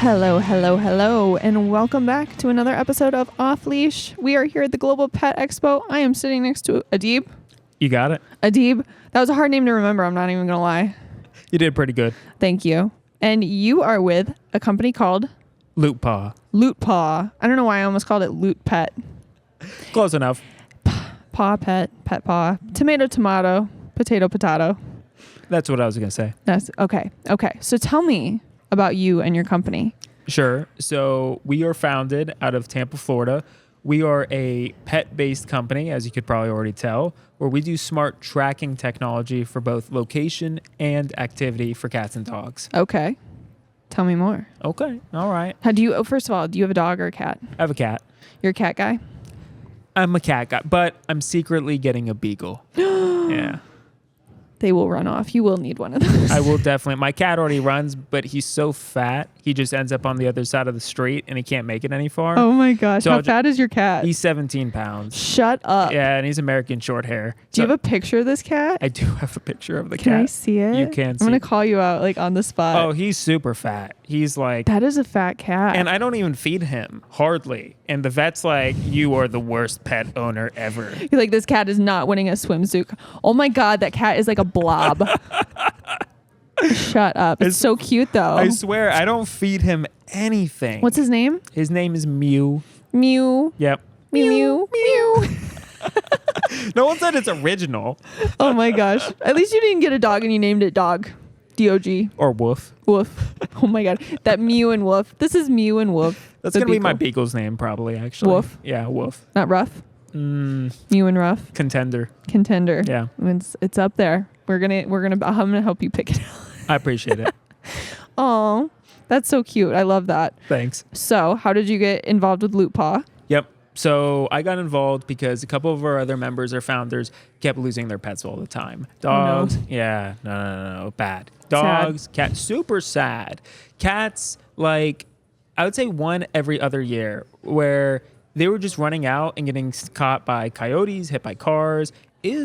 Hello, hello, hello, and welcome back to another episode of Off Leash. We are here at the Global Pet Expo. I am sitting next to Adib. You got it. Adib. That was a hard name to remember. I'm not even going to lie. You did pretty good. Thank you. And you are with a company called Loot Paw. Loot Paw. I don't know why I almost called it Loot Pet. Close enough. Paw Pet, Pet Paw, Tomato Tomato, Potato Potato. That's what I was going to say. That's okay. Okay. So tell me about you and your company. Sure. So we are founded out of Tampa, Florida. We are a pet-based company, as you could probably already tell, where we do smart tracking technology for both location and activity for cats and dogs. Okay. Tell me more. Okay. All right. First of all, do you have a dog or a cat? I have a cat. You're a cat guy? I'm a cat guy, but I'm secretly getting a beagle. Yeah. They will run off. You will need one of those. I will definitely. My cat already runs, but he's so fat, he just ends up on the other side of the street and he can't make it any far. Oh my gosh. So How fat is your cat? He's 17 pounds. Shut up. Yeah, and he's American short hair. Do you have a picture of this cat? I do have a picture of the cat. Can I see it? You can see I'm going it. to call you out like on the spot. Oh, he's super fat. He's like... That is a fat cat. And I don't even feed him, hardly. And the vet's like, you are the worst pet owner ever. You're like, this cat is not winning a swimsuit. Oh my God, that cat is like a blob. Shut up. It's so cute though. I swear, I don't feed him anything. What's his name? His name is Mew. Mew. Yep. Mew. Mew. Mew. No one said it's original. Oh my gosh. At least you didn't get a dog and you named it Dog. D-O-G. Or Woof. Woof. Oh my God. That Mew and Woof. This is Mew and Woof. That's going to be my beagle's name probably, actually. Woof. Yeah, Woof. Not Rough? Mew and Rough. Contender. Contender. Yeah. It's up there. I'm gonna help you pick it out. I appreciate it. Oh, that's so cute. I love that. Thanks. So how did you get involved with Loot Paw? Yep. So I got involved because a couple of our other members or founders kept losing their pets all the time. Dogs. Oh, no. Yeah. No. Bad. Dogs. Cats. Super sad. Cats, like, I would say one every other year where they were just running out and getting caught by coyotes, hit by cars. It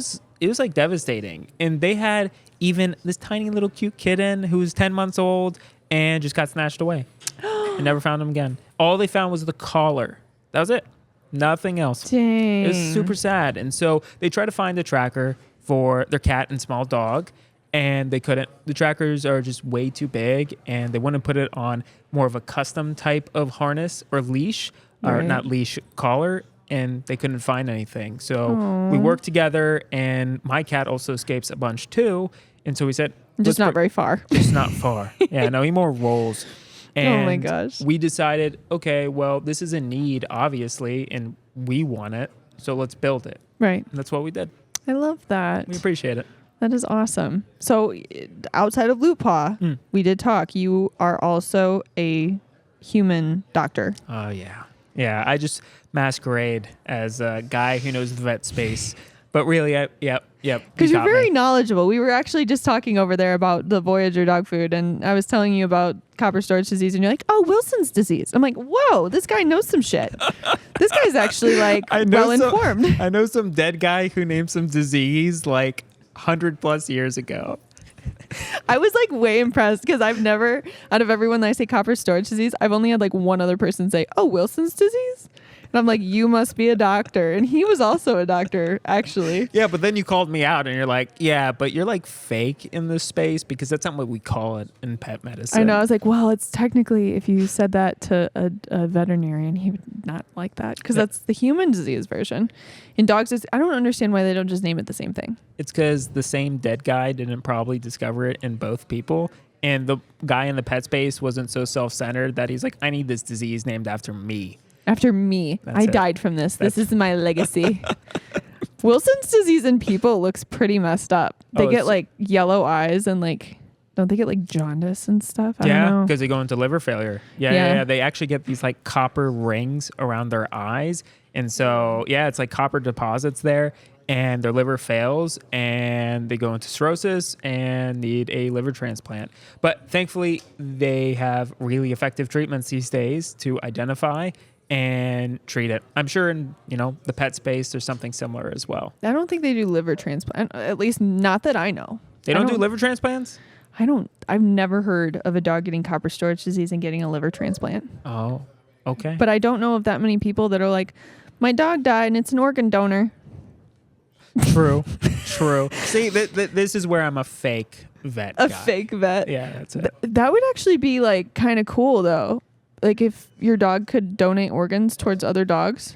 was like devastating. And they had even this tiny little cute kitten who was 10 months old and just got snatched away. And never found him again. All they found was the collar. That was it. Nothing else. Dang. It was super sad. And so they tried to find a tracker for their cat and small dog, and they couldn't. The trackers are just way too big, and they wouldn't put it on more of a custom type of harness or leash, or Right. not leash, collar, and they couldn't find anything. So we worked together, and my cat also escapes a bunch too. And so we said, Just not very far. just not far. Yeah, no, he more rolls. And Oh my gosh. we decided, okay, well, this is a need, obviously, and we want it, so let's build it. Right. And that's what we did. I love that. We appreciate it. That is awesome. So outside of Loot Paw, we did talk. You are also a human doctor. Oh, yeah. Yeah, I just masquerade as a guy who knows the vet space. But really, yep. Because you're very knowledgeable. We were actually just talking over there about the Voyager dog food, and I was telling you about copper storage disease, and you're like, oh, Wilson's disease. I'm like, whoa, this guy knows some shit. This guy's actually like well-informed. I know some dead guy who named some disease like 100+ years ago. I was like way impressed because I've never, out of everyone that I say copper storage disease, I've only had like one other person say, oh, Wilson's disease? And I'm like, you must be a doctor. And he was also a doctor, actually. Yeah, but then you called me out and you're like, yeah, but you're like fake in this space because that's not what we call it in pet medicine. I know. I was like, well, it's technically, if you said that to a veterinarian, he would not like that because that's the human disease version. In dogs, I don't understand why they don't just name it the same thing. It's because the same dead guy didn't probably discover it in both people. And the guy in the pet space wasn't so self-centered that he's like, I need this disease named after me. After me. I died from this. This is my legacy. Wilson's disease in people looks pretty messed up. They get like yellow eyes and like, don't they get like jaundice and stuff? I don't know. Because they go into liver failure. Yeah. They actually get these like copper rings around their eyes. And so, yeah, it's like copper deposits there. And their liver fails and they go into cirrhosis and need a liver transplant. But thankfully, they have really effective treatments these days to identify and treat it. I'm sure in, the pet space, there's something similar as well. I don't think they do liver transplant, at least not that I know. They don't do liver transplants? I've never heard of a dog getting copper storage disease and getting a liver transplant. Oh, okay. But I don't know of that many people that are like, my dog died and it's an organ donor. True. See, this is where I'm a fake vet A guy. fake vet. Yeah, that's it. That would actually be like kind of cool though. Like if your dog could donate organs towards other dogs.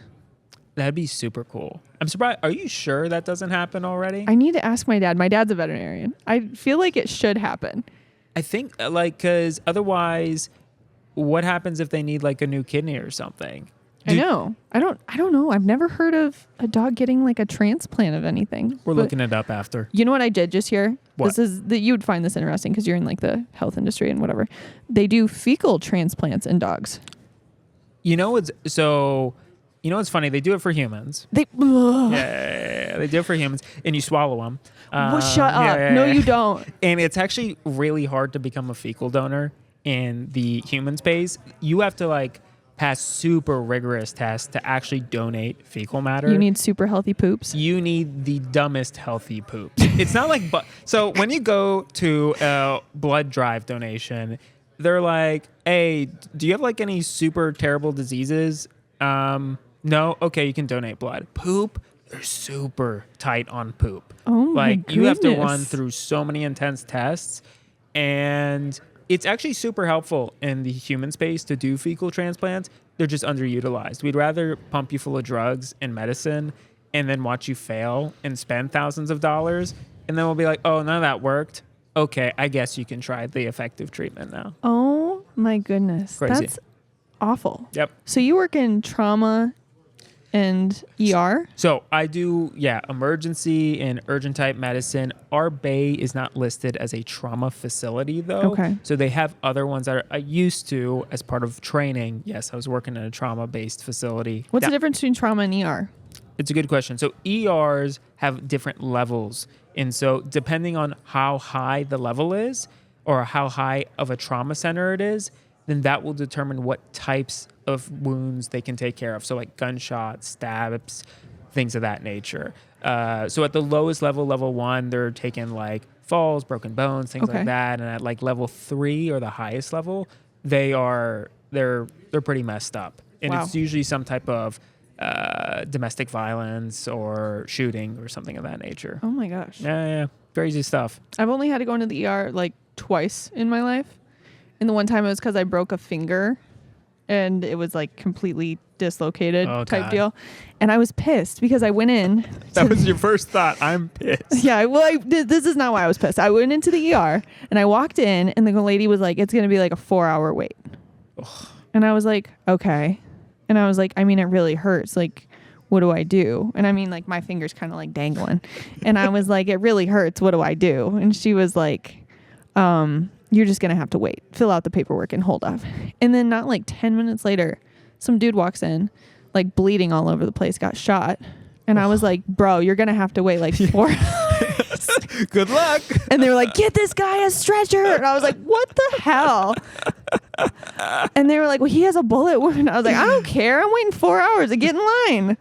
That'd be super cool. I'm surprised. Are you sure that doesn't happen already? I need to ask my dad. My dad's a veterinarian. I feel like it should happen. I think because otherwise, what happens if they need like a new kidney or something? I know. I don't know. I've never heard of a dog getting like a transplant of anything. We're looking it up after. You know what I did just here? What? This is that you would find this interesting because you're in like the health industry and whatever. They do fecal transplants in dogs. You know what's funny? They do it for humans. They Yeah, they do it for humans, and you swallow them. Well, shut up. No, you don't. And it's actually really hard to become a fecal donor in the human space. You have to like pass super rigorous tests to actually donate fecal matter. You need super healthy poops. You need the dumbest healthy poop. It's not like, so when you go to a blood drive donation, they're like, hey, do you have like any super terrible diseases? No? Okay, you can donate blood. Poop, they're super tight on poop. Oh my Like you have to goodness. run through so many intense tests, and it's actually super helpful in the human space to do fecal transplants. They're just underutilized. We'd rather pump you full of drugs and medicine and then watch you fail and spend thousands of dollars. And then we'll be like, oh, none of that worked. Okay, I guess you can try the effective treatment now. Oh my goodness. Crazy. That's awful. Yep. So you work in trauma and ER? So I do, emergency and urgent type medicine. Our bay is not listed as a trauma facility though. Okay. So they have other ones that I used to as part of training. Yes, I was working in a trauma-based facility. What's the difference between trauma and ER? It's a good question. So ERs have different levels. And so depending on how high the level is or how high of a trauma center it is, then that will determine what types of wounds they can take care of. So like gunshots, stabs, things of that nature. So at the lowest level, level 1, they're taking like falls, broken bones, things Okay. like that. And at like level 3 or the highest level, they're pretty messed up. And Wow. it's usually some type of domestic violence or shooting or something of that nature. Oh my gosh. Yeah. Crazy stuff. I've only had to go into the ER like twice in my life. And the one time it was because I broke a finger and it was like completely dislocated type God. deal. And I was pissed because I went in. That was your first thought. I'm pissed. Yeah, well, this is not why I was pissed. I went into the ER and I walked in and the lady was like, it's going to be like a 4-hour wait. Ugh. And I was like, okay. And I was like, I mean, it really hurts. Like, what do I do? And I mean, like, my finger's kind of like dangling. And I was like, it really hurts. What do I do? And she was like, you're just going to have to wait. Fill out the paperwork and hold off. And then not like 10 minutes later, some dude walks in, like bleeding all over the place, got shot. And I was like, bro, you're going to have to wait like 4 hours. Good luck. And they were like, get this guy a stretcher. And I was like, what the hell? And they were like, well, he has a bullet wound. I was like, I don't care. I'm waiting 4 hours to get in line.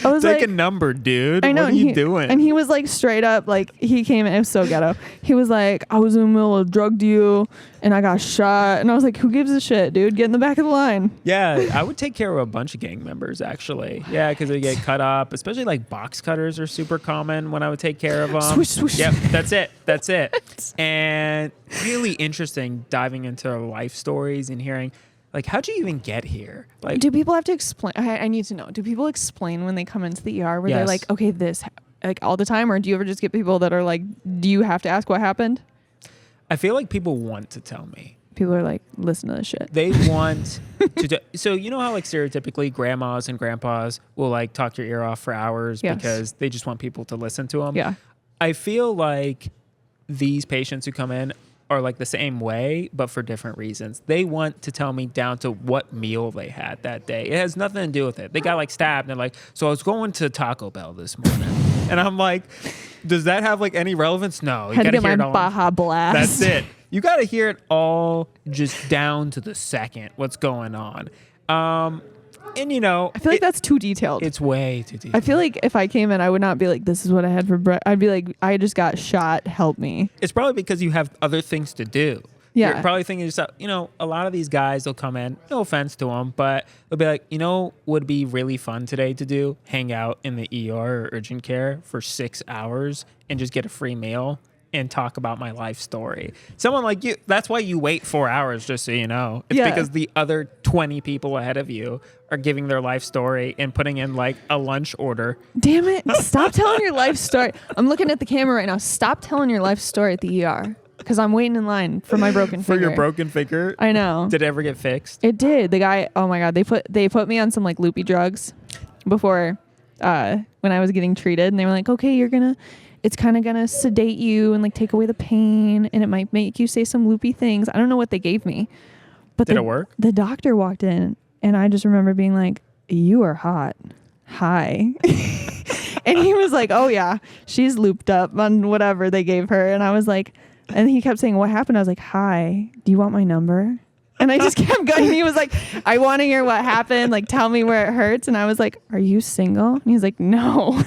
I was Take like, a number, dude. I know. What are you doing? And he was like straight up, like he came in, it was so ghetto. He was like, I was in the middle of a drug deal and I got shot. And I was like, who gives a shit, dude? Get in the back of the line. Yeah, I would take care of a bunch of gang members, actually. Yeah, because they get cut up, especially like box cutters are super common when I would take care of them. Swoosh, swoosh. Yep, that's it. And really interesting diving into life stories and hearing, like, how'd you even get here? Like, Do people have to explain? I need to know. Do people explain when they come into the ER where they're Yes. like, okay, this, like all the time? Or do you ever just get people that are like, do you have to ask what happened? I feel like people want to tell me. People are like, listen to this shit. They want to so you know how like stereotypically grandmas and grandpas will like talk your ear off for hours Yes. because they just want people to listen to them. Yeah. I feel like these patients who come in are like the same way, but for different reasons. They want to tell me down to what meal they had that day. It has nothing to do with it. They got like stabbed and they're like, so I was going to Taco Bell this morning. And I'm like, does that have like any relevance? No. You Had to gotta get my hear it all. Baja Blast. That's it. You got to hear it all just down to the second what's going on. And you know, I feel like that's too detailed. It's way too detailed. I feel like if I came in, I would not be like, this is what I had for breakfast. I'd be like, I just got shot. Help me. It's probably because you have other things to do. Yeah. You're probably thinking to yourself, you know, a lot of these guys will come in, no offense to them, but they'll be like, you know, would be really fun today to do? Hang out in the ER or urgent care for 6 hours and just get a free meal and talk about my life story. Someone like you, that's why you wait 4 hours, just so you know. It's because the other 20 people ahead of you are giving their life story and putting in like a lunch order. Damn it. Stop telling your life story. I'm looking at the camera right now. Stop telling your life story at the ER. Because I'm waiting in line for my broken finger. For your broken finger? I know. Did it ever get fixed? It did. The guy, oh my God, they put me on some like loopy drugs before when I was getting treated. And they were like, okay, it's kind of going to sedate you and like take away the pain. And it might make you say some loopy things. I don't know what they gave me. But Did it work? The doctor walked in and I just remember being like, you are hot. Hi. And he was like, oh yeah, she's looped up on whatever they gave her. And I was like, and he kept saying, what happened? I was like, hi, do you want my number? And I just kept going. He was like, I want to hear what happened. Like, tell me where it hurts. And I was like, are you single? And he's like, no.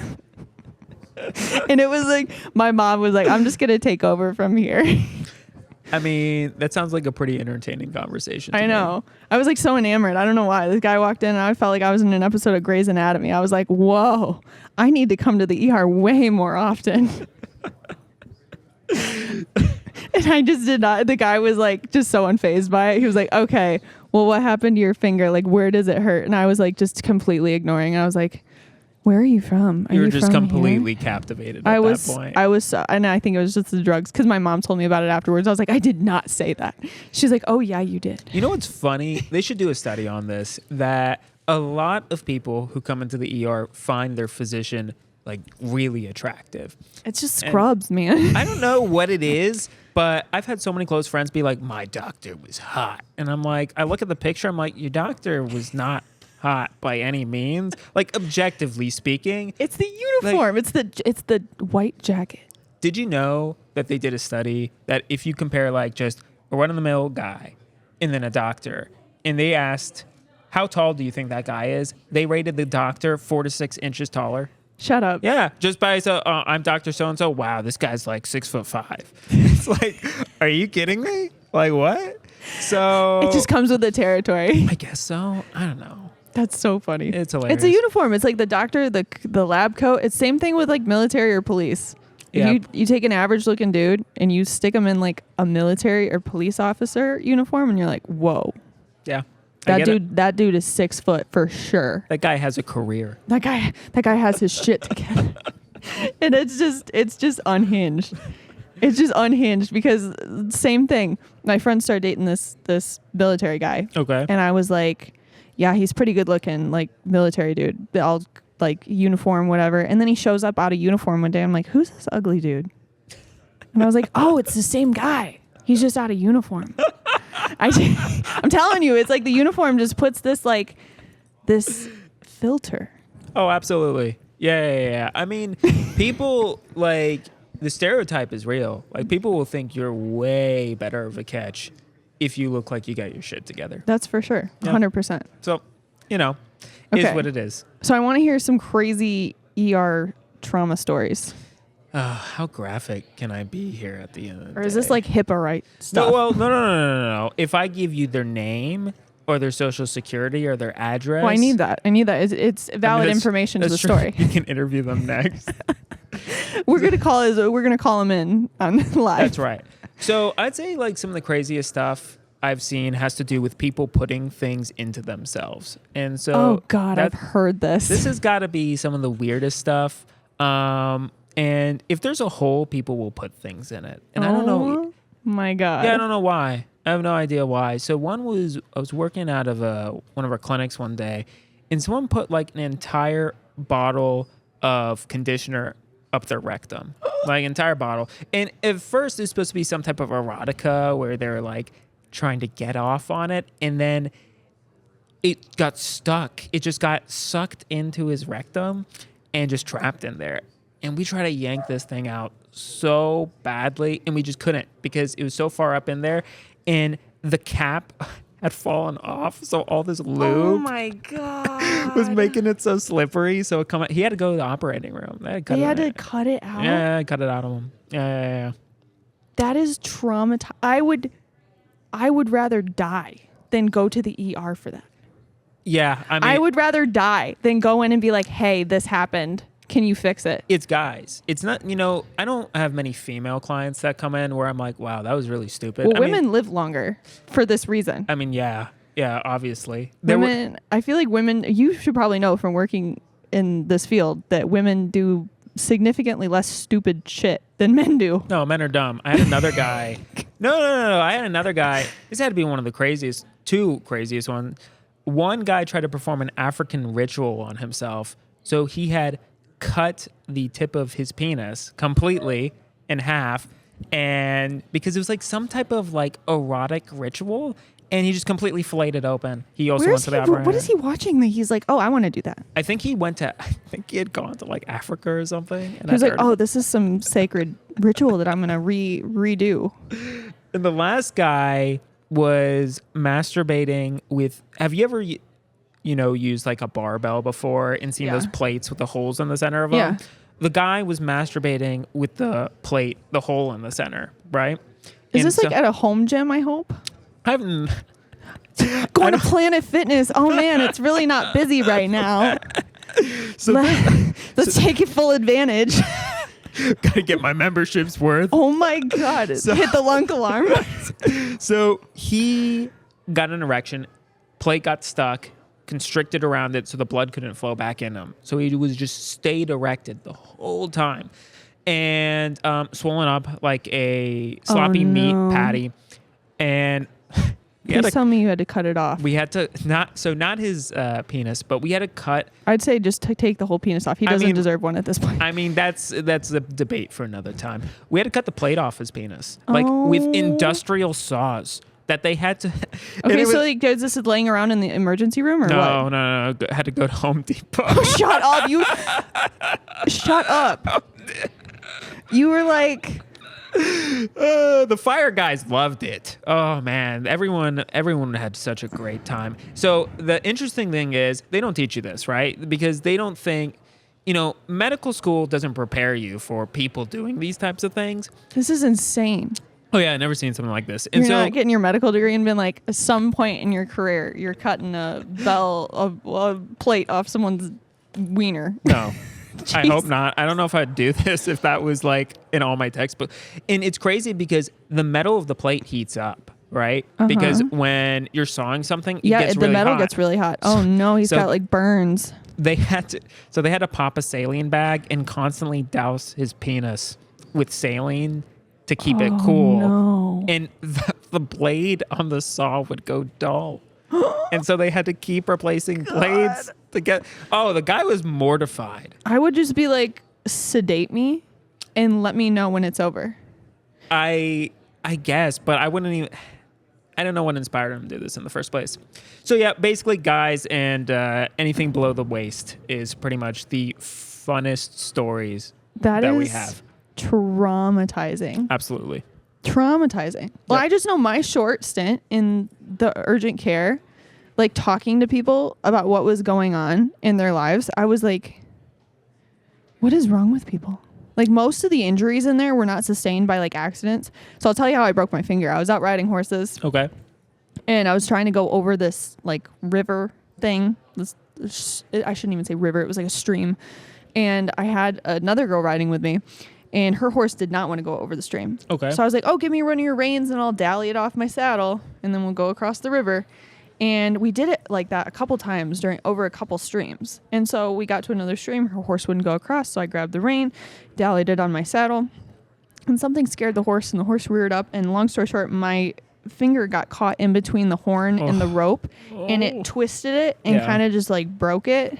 And it was like, my mom was like, I'm just going to take over from here. I mean, that sounds like a pretty entertaining conversation. I know. I was like so enamored. I don't know why. This guy walked in and I felt like I was in an episode of Grey's Anatomy. I was like, whoa, I need to come to the ER way more often. And I just did not. The guy was like just so unfazed by it. He was like, okay, well, what happened to your finger? Like, where does it hurt? And I was like, just completely ignoring. I was like, where are you from? Are you were just from completely here? captivated at that point. I was so, and I think it was just the drugs because my mom told me about it afterwards. I was like, I did not say that. She's like, oh yeah, you did. You know what's funny? They should do a study on this, that a lot of people who come into the ER find their physician like really attractive. It's just scrubs, man. I don't know what it is, but I've had so many close friends be like, my doctor was hot. And I'm like, I look at the picture, I'm like, your doctor was not hot by any means. Like, objectively speaking. It's the uniform. Like, it's the white jacket. Did you know that they did a study that if you compare like just a run-of-the-mill guy and then a doctor, and they asked, how tall do you think that guy is? They rated the doctor 4 to 6 inches taller. Shut up. Yeah, just by I'm Dr. So-and-so. Wow, this guy's like 6'5". It's like, are you kidding me? Like, what? So it just comes with the territory. I guess so. I don't know. That's so funny. It's hilarious. It's a uniform. It's like the doctor, the lab coat. It's same thing with like military or police. Yeah. You take an average looking dude and you stick him in like a military or police officer uniform and you're like, whoa. Yeah. That dude is 6 foot for sure. That guy has a career. That guy has his shit together. And it's just unhinged. It's just unhinged because same thing. My friend started dating this military guy. Okay. And I was like, yeah, he's pretty good looking, like military dude. They all like uniform, whatever. And then he shows up out of uniform one day. I'm like, who's this ugly dude? And I was like, oh, it's the same guy. He's just out of uniform. I'm telling you, it's like the uniform just puts this filter. Oh, absolutely. Yeah. I mean, people like the stereotype is real. Like people will think you're way better of a catch if you look like you got your shit together. That's for sure. 100%. So, is what it is. So I want to hear some crazy ER trauma stories. How graphic can I be here at the end of the day? Or is this like HIPAA right stuff? No. If I give you their name or their social security or their address. Well, I need that. It's valid information to the story. You can interview them next. We're gonna call him in on live. That's right. So I'd say like some of the craziest stuff I've seen has to do with people putting things into themselves. And so oh God, I've heard this. This has got to be some of the weirdest stuff. And if there's a hole, people will put things in it. And I don't know. My God. Yeah, I don't know why. I have no idea why. So I was working out of one of our clinics one day, and someone put like an entire bottle of conditioner up their rectum, like entire bottle. And at first, it's supposed to be some type of erotica where they're like trying to get off on it, and then it got stuck. It just got sucked into his rectum and just trapped in there. And we tried to yank this thing out so badly, and we just couldn't because it was so far up in there. And the cap had fallen off, so all this Oh lube my god. was making it so slippery. So it he had to go to the operating room. They had to cut it out. Yeah, cut it out of him. Yeah. That is traumatizing. I would rather die than go to the ER for that. Yeah, I mean, I would rather die than go in and be like, "Hey, this happened. Can you fix it?" It's guys. It's not, I don't have many female clients that come in where I'm like, wow, that was really stupid. Well, women live longer for this reason. I mean, yeah, obviously. I feel like women, you should probably know from working in this field that women do significantly less stupid shit than men do. No, men are dumb. I had another guy. No. I had another guy. This had to be one of the two craziest ones. One guy tried to perform an African ritual on himself. So he had cut the tip of his penis completely in half, and because it was like some type of like erotic ritual, and he just completely filleted open. He also went to the opera. What is he watching that he's like, oh, I want to do that? I think he had gone to like Africa or something. And he was like, oh, this is some sacred ritual that I'm going to redo. And the last guy was masturbating with, have you ever used like a barbell before and seen those plates with the holes in the center of them? Yeah. The guy was masturbating with the plate, the hole in the center, right? Is this like at a home gym, I hope? I haven't... Going to Planet Fitness. Oh man, it's really not busy right now. Let's take it full advantage. Gotta get my membership's worth. Oh my God. Hit the lunk alarm. So he got an erection, plate got stuck, constricted around it so the blood couldn't flow back in him. So he was just stayed erected the whole time and swollen up like a sloppy meat patty. And please tell me you had to cut it off. We had to not his penis, but we had to cut. I'd say just take the whole penis off. He doesn't deserve one at this point. I mean, that's a debate for another time. We had to cut the plate off his penis, like with industrial saws that they had to. Okay, so like, is this laying around in the emergency room or what? No. Had to go to Home Depot. Shut up! Shut up! You were like. The fire guys loved it. Oh man, everyone had such a great time. So the interesting thing is they don't teach you this, right? Because they don't think, medical school doesn't prepare you for people doing these types of things. This is insane. Oh yeah, I've never seen something like this. And you're not getting your medical degree and been like, at some point in your career, you're cutting a plate off someone's wiener. No. I hope not. I don't know if I'd do this if that was like in all my textbooks. And it's crazy because the metal of the plate heats up, right? Because when you're sawing something, it gets really the metal hot. Gets really hot. Oh no, he's got like burns. They had to pop a saline bag and constantly douse his penis with saline to keep it cool. No. And the blade on the saw would go dull. And so they had to keep replacing blades to get. Oh, the guy was mortified. I would just be like, sedate me and let me know when it's over. I guess, but I wouldn't even. I don't know what inspired him to do this in the first place. So yeah, basically, guys and anything below the waist is pretty much the funnest stories that we have. Traumatizing. Absolutely. Traumatizing. Well, I just know my short stint in the urgent care, like talking to people about what was going on in their lives, I was like, what is wrong with people? Like most of the injuries in there were not sustained by like accidents. So I'll tell you how I broke my finger. I was out riding horses. Okay. And I was trying to go over this like river thing. I shouldn't even say river. It was like a stream. And I had another girl riding with me. And her horse did not want to go over the stream. Okay. So I was like, oh, give me one of your reins and I'll dally it off my saddle. And then we'll go across the river. And we did it like that a couple times over a couple streams. And so we got to another stream. Her horse wouldn't go across. So I grabbed the rein, dallied it on my saddle. And something scared the horse and the horse reared up. And long story short, my finger got caught in between the horn and the rope. And it twisted it and kind of just like broke it.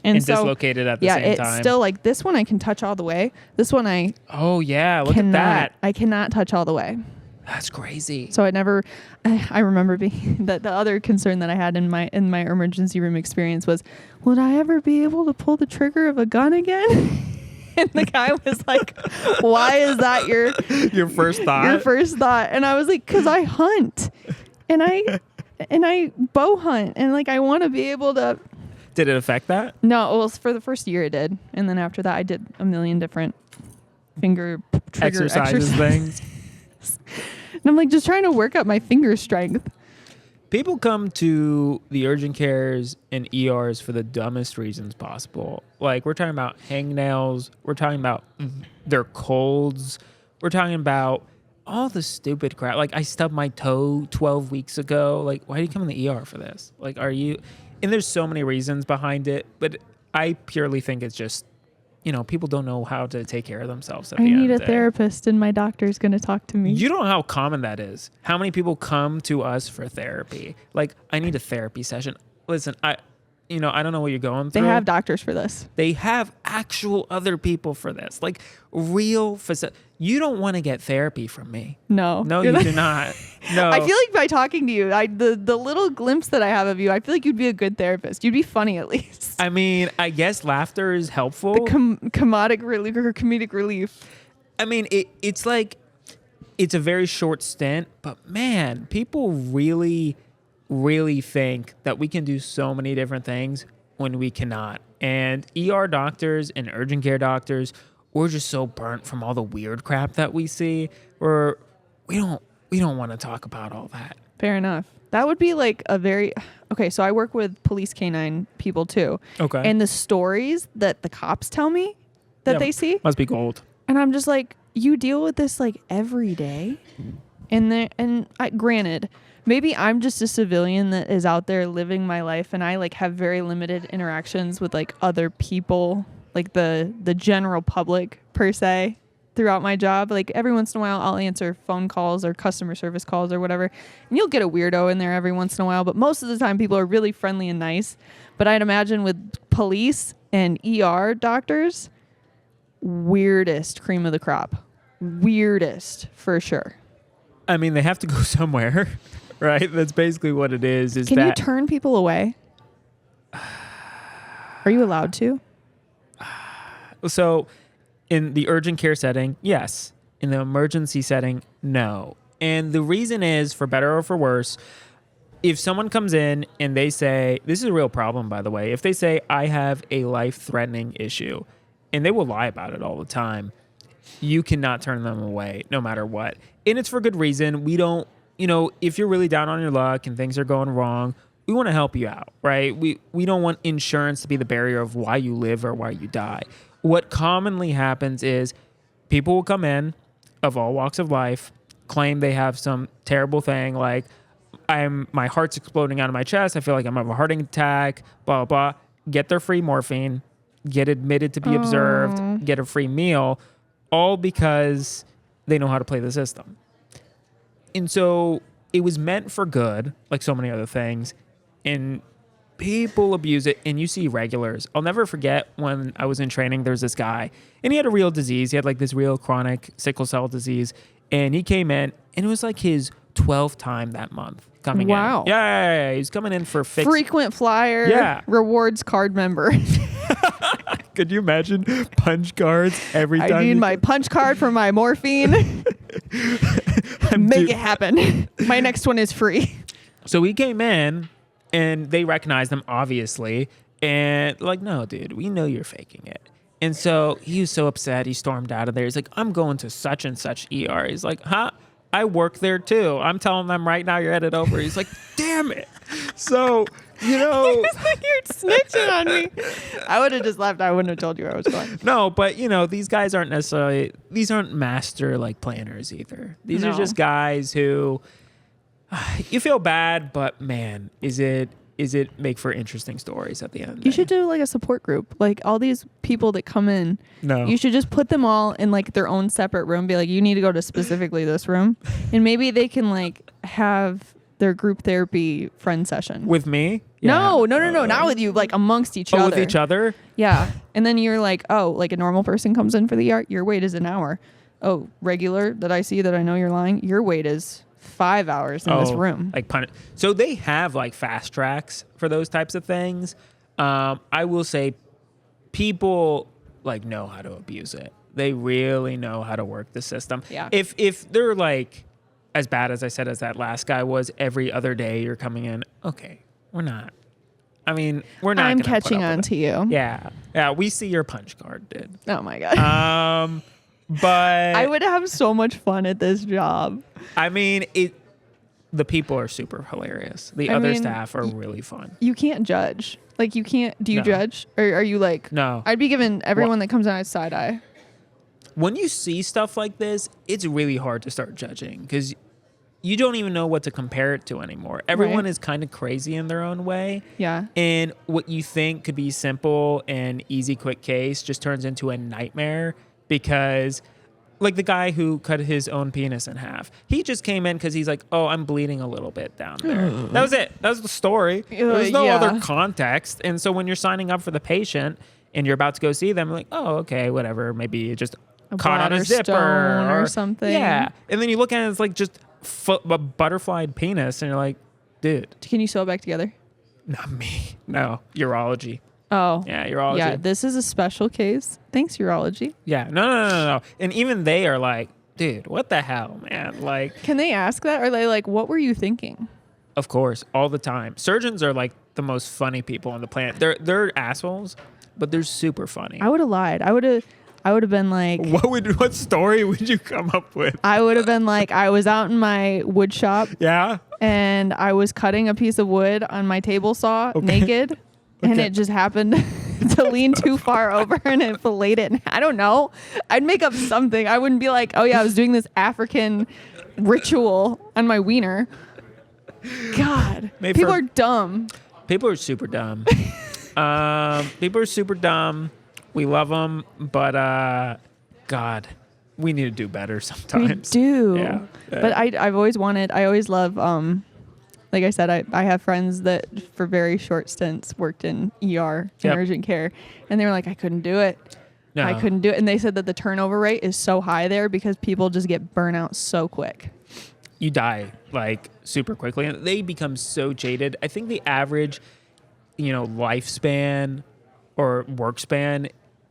And so, dislocated at the same time. Yeah, it's still like this one I can touch all the way. This one I look at that. I cannot touch all the way. That's crazy. So I remember being that the other concern that I had in my emergency room experience was, would I ever be able to pull the trigger of a gun again? And the guy was like, why is that your first thought? Your first thought. And I was like, because I hunt. And and I bow hunt, and like I want to be able to. Did it affect that? No, well, for the first year it did, and then after that I did a million different finger trigger Exercises things. And I'm like just trying to work up my finger strength. People come to the urgent cares and ERs for the dumbest reasons possible. Like, we're talking about hangnails. We're talking about their colds. We're talking about all the stupid crap. Like, I stubbed my toe 12 weeks ago. Like, why do you come in the ER for this? Like, are you... And there's so many reasons behind it. But I purely think it's just, people don't know how to take care of themselves at the end I need of a the day. therapist, and my doctor's going to talk to me. You don't know how common that is. How many people come to us for therapy? Like, I need a therapy session. Listen, I don't know what you're going They through. have doctors for this. They have actual other people for this. Like, real you don't want to get therapy from me. No. No, you do not. No. I feel like by talking to you, the little glimpse that I have of you, I feel like you'd be a good therapist. You'd be funny at least. I mean, I guess laughter is helpful. Comedic relief. I mean, it's like, it's a very short stint, but man, people really, really think that we can do so many different things when we cannot. And ER doctors and urgent care doctors, we're just so burnt from all the weird crap that we see, where we don't want to talk about all that. Fair enough. That would be like okay, so I work with police canine people too. Okay. And the stories that the cops tell me that they see, Must be gold. and I'm just like, you deal with this like every day. Granted, maybe I'm just a civilian that is out there living my life, and I like have very limited interactions with like other people, like the general public per se, throughout my job. Like every once in a while I'll answer phone calls or customer service calls or whatever, and you'll get a weirdo in there every once in a while, but most of the time people are really friendly and nice. But I'd imagine with police and ER doctors, weirdest cream of the crop. Weirdest for sure. I mean, they have to go somewhere, right? That's basically what it is. Can you turn people away? Are you allowed to? So in the urgent care setting, yes. In the emergency setting, no. And the reason is, for better or for worse, if someone comes in and they say, this is a real problem, by the way, if they say, I have a life-threatening issue, and they will lie about it all the time, you cannot turn them away no matter what. And it's for good reason. We don't, if you're really down on your luck and things are going wrong, we want to help you out, right? We don't want insurance to be the barrier of why you live or why you die. What commonly happens is people will come in of all walks of life, claim they have some terrible thing like, my heart's exploding out of my chest, I feel like I'm having a heart attack, blah, blah, blah. Get their free morphine, get admitted to be observed, get a free meal, all because they know how to play the system. And so it was meant for good, like so many other things, and people abuse it, and you see regulars. I'll never forget when I was in training, there was this guy, and he had a real disease. He had like this real chronic sickle cell disease, and he came in, and it was like his 12th time that month coming in. Wow. Yeah. He's coming in for Frequent flyer, rewards card member. Could you imagine punch cards every time? I need my punch card for my morphine. Make it happen. My next one is free. So he came in, and they recognized him, obviously. And like, no, dude, we know you're faking it. And so he was so upset. He stormed out of there. He's like, I'm going to such and such ER. He's like, huh? I work there too. I'm telling them right now you're headed over. He's like, damn it. So, He was like, you're snitching on me. I would have just left. I wouldn't have told you where I was going. No, but these guys aren't these aren't master like planners either. These are just guys who you feel bad, but man, is it make for interesting stories at the end of the You day. should do like a support group. Like all these people that come in, you should just put them all in like their own separate room. Be like, you need to go to specifically this room. And maybe they can like have their group therapy friend session. With me? No, not with you, like amongst each other. With each other? Yeah. And then you're like, oh, like a normal person comes in for the ER, your wait is an hour. Oh, regular that I see that I know you're lying, your wait is 5 hours in this room. Like so they have like fast tracks for those types of things. I will say people like know how to abuse it. They really know how to work the system. Yeah. If they're like as bad as I said as that last guy was, every other day you're coming in, okay, we're not. I mean, we're not. I'm gonna put catching up on with to it. you. Yeah, we see your punch card, dude. Oh my God. But I would have so much fun at this job. I mean, the people are super hilarious. The other staff are really fun. You can't judge. Like, you can't. Do you No. judge? Or are you like, No. I'd be giving everyone that comes out a side eye. When you see stuff like this, it's really hard to start judging because you don't even know what to compare it to anymore. Everyone Right. is kind of crazy in their own way. Yeah. And what you think could be simple and easy, quick case just turns into a nightmare because, like the guy who cut his own penis in half, he just came in because he's like, oh, I'm bleeding a little bit down there. That was it. That was the story. There was no yeah. other context. And so when you're signing up for the patient and you're about to go see them, you're like, oh, okay, whatever. Maybe you just caught on a bladder zipper stone or something. Yeah. And then you look at it, it's like just a butterflied penis. And you're like, dude. Can you sew it back together? Not me. No. Urology. Oh. Yeah, urology. Yeah, this is a special case. Thanks, urology. Yeah. No. And even they are like, dude, what the hell, man? Like, Can they ask that? Or are they like, what were you thinking? of course, all the time. Surgeons are like the most funny people on the planet. They're assholes, but they're super funny. I would have lied. I would have been like, What story would you come up with? I would have been like, I was out in my wood shop Yeah. and I was cutting a piece of wood on my table saw naked. And Okay. it just happened to lean too far over and it filleted it. And I don't know. I'd make up something. I wouldn't be like, oh yeah, I was doing this African ritual on my wiener. God, Maybe people for- are dumb. People are super dumb. People are super dumb. We love them, but God, we need to do better sometimes. We do. Yeah. But I've always wanted, I always love, like I said, I have friends that for very short stints worked in ER, in Yep. urgent care. And they were like, I couldn't do it. No. I couldn't do it. And they said that the turnover rate is so high there because people just get burnt out so quick. You die like super quickly, and they become so jaded. I think the average, lifespan or work span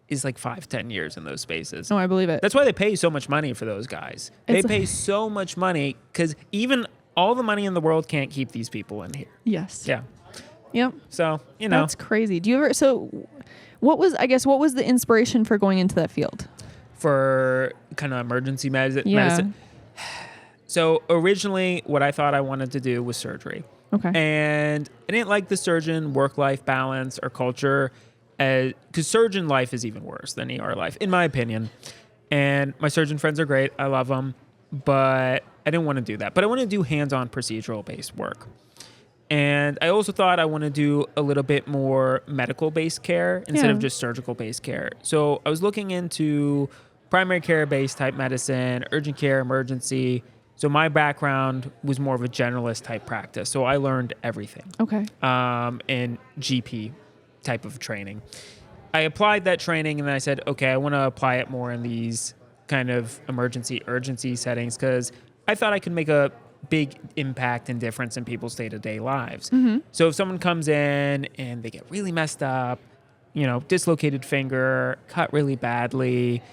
is like 5-10 years in those spaces. Oh, I believe it. That's why they pay so much money for those guys. They It's- pay so much money because even all the money in the world can't keep these people in here. Yes. Yeah. Yep. So, That's crazy. Do you ever, so what was the inspiration for going into that field? for kind of emergency medicine. Yeah. So originally what I thought I wanted to do was surgery. Okay. And I didn't like the surgeon work-life balance or culture because surgeon life is even worse than ER life, in my opinion. And my surgeon friends are great. I love them. But I didn't want to do that. But I want to do hands-on procedural-based work. And I also thought I want to do a little bit more medical-based care instead of just surgical-based care. So I was looking into primary care-based type medicine, urgent care, emergency. So my background was more of a generalist type practice. So I learned everything Okay. in GP type of training. I applied that training and then I said, okay, I want to apply it more in these kind of urgency settings because I thought I could make a big impact and difference in people's day-to-day lives. Mm-hmm. So if someone comes in and they get really messed up, dislocated finger, cut really badly,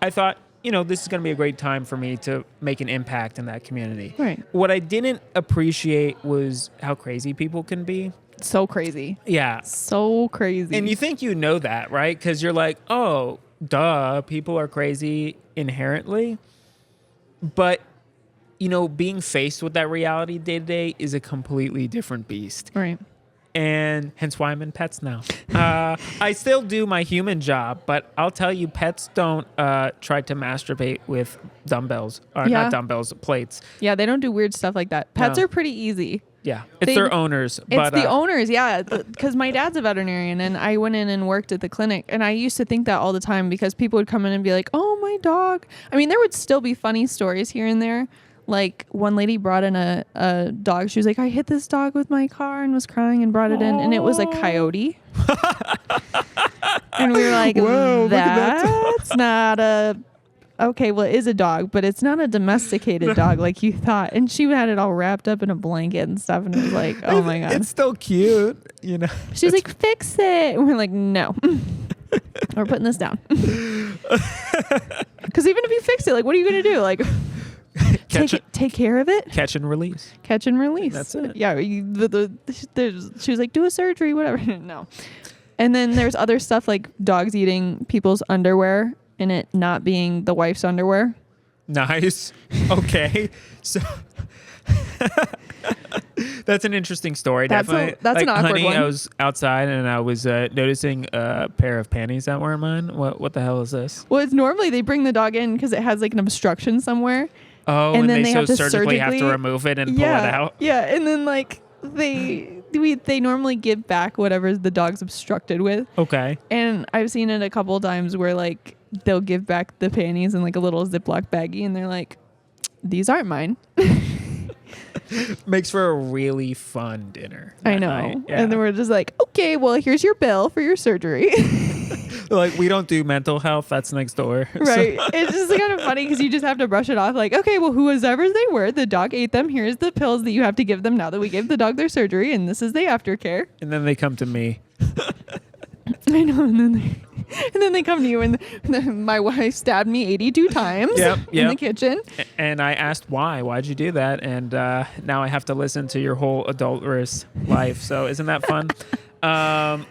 I thought, this is going to be a great time for me to make an impact in that community. Right. What I didn't appreciate was how crazy people can be. So crazy. Yeah. So crazy. And you think you know that, right? Because you're like, oh, duh, people are crazy inherently. But, being faced with that reality day to day is a completely different beast. Right. And hence why I'm in pets now. I still do my human job, but I'll tell you, pets don't try to masturbate with dumbbells. Not dumbbells, plates. Yeah, they don't do weird stuff like that. Pets No. are pretty easy. Yeah, it's their owners. It's the owners, yeah. Because my dad's a veterinarian, and I went in and worked at the clinic, and I used to think that all the time because people would come in and be like, "Oh, my dog." I mean, there would still be funny stories here and there. Like one lady brought in a dog. She was like, "I hit this dog with my car," and was crying and brought it in, and it was a coyote. And we were like, Whoa, look at that "That's not a." Okay, well, it is a dog, but it's not a domesticated dog like you thought. And she had it all wrapped up in a blanket and stuff. And it was like, oh my God. It's still cute, She's like, fix it. And we're like, no. We're putting this down. Because even if you fix it, like, what are you going to do? Like, take care of it. Catch and release. Catch and release. That's it. Yeah. She was like, do a surgery, whatever. No. And then there's other stuff like dogs eating people's underwear and it not being the wife's underwear. Nice. Okay. So that's an interesting story. Definitely. That's an awkward honey, one. I was outside and I was noticing a pair of panties that weren't mine. What the hell is this? Well, it's normally they bring the dog in because it has like an obstruction somewhere. Oh, and then they so surgically have to remove it and pull it out. Yeah, and then like they normally give back whatever the dog's obstructed with. Okay. And I've seen it a couple times where like they'll give back the panties in like a little Ziploc baggie and they're like, these aren't mine. Makes for a really fun dinner. I know. Yeah. And then we're just like, okay, well, here's your bill for your surgery. Like, we don't do mental health. That's next door. Right. So. It's just kind of funny because you just have to brush it off. Like, okay, well, whoever they were, the dog ate them. Here's the pills that you have to give them now that we gave the dog their surgery. And this is the aftercare. And then they come to me. I know. And then they come to you and my wife stabbed me 82 times in the kitchen. And I asked why. Why'd you do that? And now I have to listen to your whole adulterous life. So isn't that fun?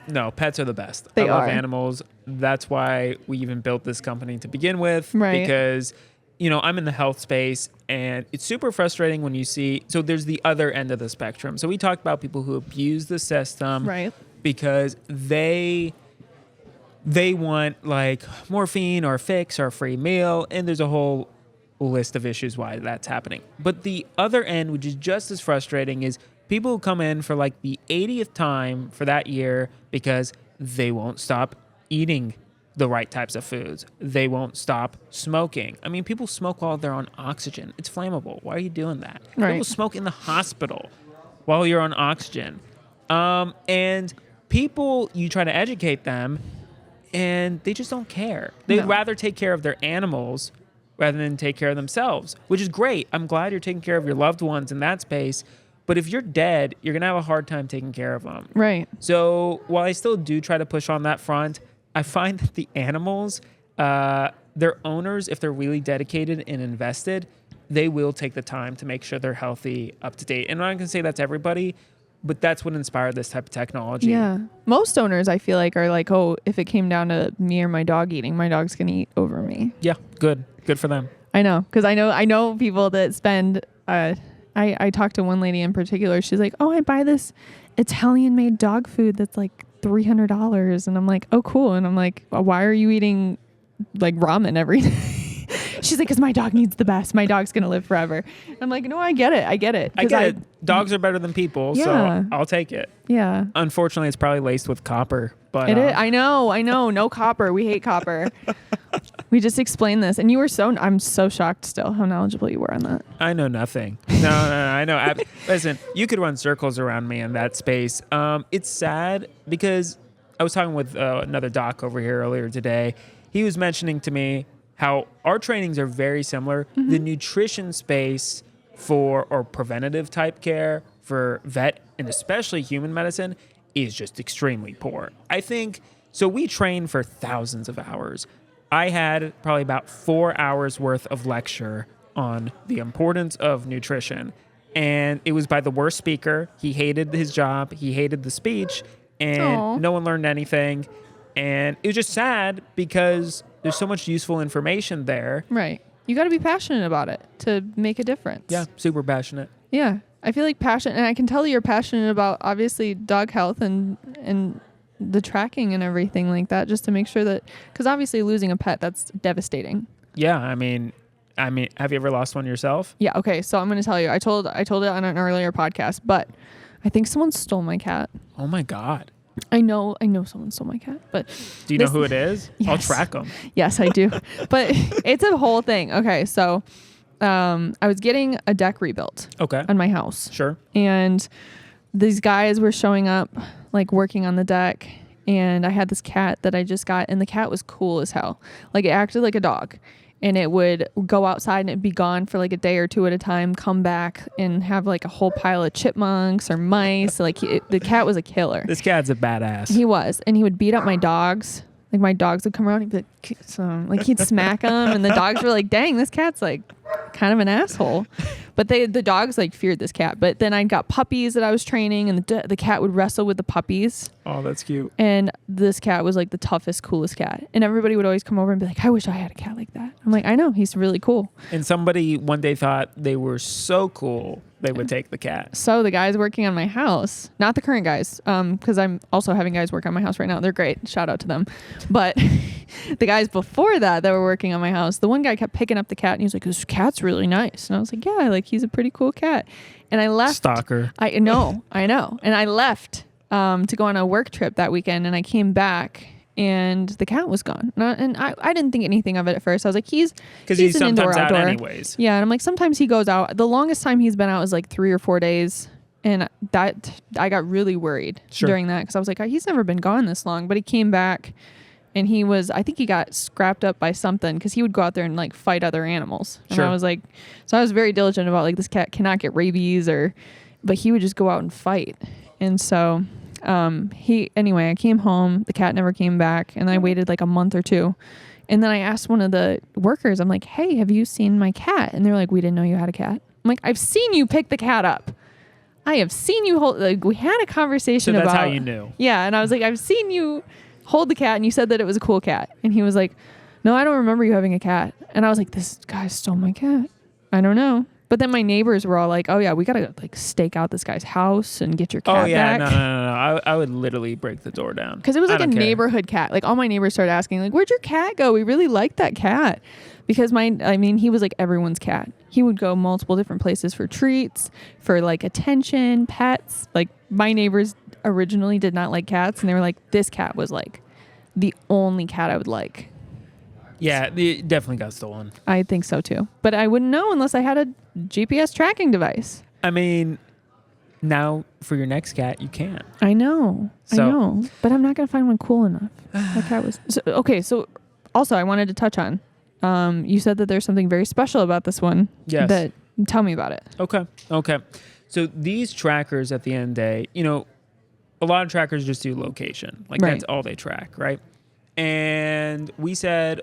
No, pets are the best. I love animals. That's why we even built this company to begin with. Right. Because, I'm in the health space and it's super frustrating when you see, so there's the other end of the spectrum. So we talked about people who abuse the system. Right. Because they want like morphine or fix or a free meal. And there's a whole list of issues why that's happening. But the other end, which is just as frustrating, is people who come in for like the 80th time for that year because they won't stop eating the right types of foods. They won't stop smoking. I mean, people smoke while they're on oxygen. It's flammable. Why are you doing that? Right. People smoke in the hospital while you're on oxygen. And people, you try to educate them and they just don't care. They'd rather take care of their animals rather than take care of themselves, which is great. I'm glad you're taking care of your loved ones in that space. But if you're dead, you're going to have a hard time taking care of them. Right. So while I still do try to push on that front, I find that the animals, their owners, if they're really dedicated and invested, they will take the time to make sure they're healthy, up to date. And I'm not going to say that's everybody, but that's what inspired this type of technology. Yeah. Most owners, I feel like, are like, oh, if it came down to me or my dog eating, my dog's going to eat over me. Yeah. Good for them. I know. Because I know people that spend... I talked to one lady in particular. She's like, oh, I buy this Italian made dog food that's like $300. And I'm like, oh, cool. And I'm like, well, why are you eating like ramen every day? She's like, because my dog needs the best. My dog's going to live forever. And I'm like, no, I get it. I get it. Dogs are better than people, so I'll take it. Yeah. Unfortunately, it's probably laced with copper. But it is. I know. No copper. We hate copper. We just explained this. And I'm so shocked still how knowledgeable you were on that. I know nothing. No, I know. Listen, you could run circles around me in that space. It's sad because I was talking with another doc over here earlier today. He was mentioning to me how our trainings are very similar. Mm-hmm. The nutrition space or preventative type care for vet and especially human medicine is just extremely poor. I think, so we train for thousands of hours. I had probably about 4 hours worth of lecture on the importance of nutrition. And it was by the worst speaker. He hated his job. He hated the speech. And no one learned anything. And it was just sad because there's so much useful information there. Right. You got to be passionate about it to make a difference. Yeah, super passionate. Yeah. I feel like passionate, and I can tell you're passionate about obviously dog health and the tracking and everything like that, just to make sure that, because obviously losing a pet, that's devastating. Yeah. I mean, have you ever lost one yourself? Yeah. Okay. So I'm going to tell you, I told it on an earlier podcast, but I think someone stole my cat. Oh my God. I know someone stole my cat, but do you know who it is? Yes. I'll track them. Yes, I do. But it's a whole thing. Okay. So, I was getting a deck rebuilt on my house. Sure. And these guys were showing up, like working on the deck. And I had this cat that I just got, and the cat was cool as hell. Like it acted like a dog, and it would go outside and it'd be gone for like a day or two at a time, come back and have like a whole pile of chipmunks or mice. Like the cat was a killer. This cat's a badass. He was. And he would beat up my dogs. Like my dogs would come around and he'd be like, he'd smack them. And the dogs were like, dang, this cat's like kind of an asshole. But the dogs like feared this cat. But then I got puppies that I was training, and the cat would wrestle with the puppies. Oh, that's cute. And this cat was like the toughest, coolest cat. And everybody would always come over and be like, I wish I had a cat like that. I'm like, I know, he's really cool. And somebody one day thought they were so cool, they would take the cat. So the guys working on my house, not the current guys, because I'm also having guys work on my house right now. They're great. Shout out to them. But the guys before that were working on my house, the one guy kept picking up the cat and he was like, this cat's really nice. And I was like, yeah, like he's a pretty cool cat. And I left. Stalker. I know. And I left to go on a work trip that weekend, and I came back and the cat was gone. And I didn't think anything of it at first. I was like, he's sometimes an indoor, out outdoor. anyways. Yeah, and I'm like, sometimes he goes out. The longest time he's been out is like 3 or 4 days. And that I got really worried during that, because I was like, he's never been gone this long. But he came back, and I think he got scrapped up by something, because he would go out there and like fight other animals. And I was like, so I was very diligent about like, this cat cannot get rabies, but he would just go out and fight. And so anyway, I came home, the cat never came back, and I waited like a month or two. And then I asked one of the workers, I'm like, hey, have you seen my cat? And they're like, we didn't know you had a cat. I'm like, I've seen you pick the cat up. I have seen you hold, like, we had a conversation about. So that's how you knew. Yeah. And I was like, I've seen you hold the cat, and you said that it was a cool cat. And he was like, no, I don't remember you having a cat. And I was like, this guy stole my cat. I don't know. But then my neighbors were all like, oh yeah, we got to like stake out this guy's house and get your cat back. Oh yeah, no. I would literally break the door down. Because it was like a neighborhood cat. Like all my neighbors started asking, like, where'd your cat go? We really liked that cat. Because he was like everyone's cat. He would go multiple different places for treats, for like attention, pets. Like my neighbors originally did not like cats, and they were like, this cat was like the only cat I would like. Yeah, it definitely got stolen. I think so too. But I wouldn't know unless I had a GPS tracking device. I mean, now for your next cat, you can. I know. But I'm not going to find one cool enough. That cat was... So also I wanted to touch on, you said that there's something very special about this one. Yes. Tell me about it. Okay. So these trackers at the end of the day, a lot of trackers just do location. Like that's all they track, right? And we said,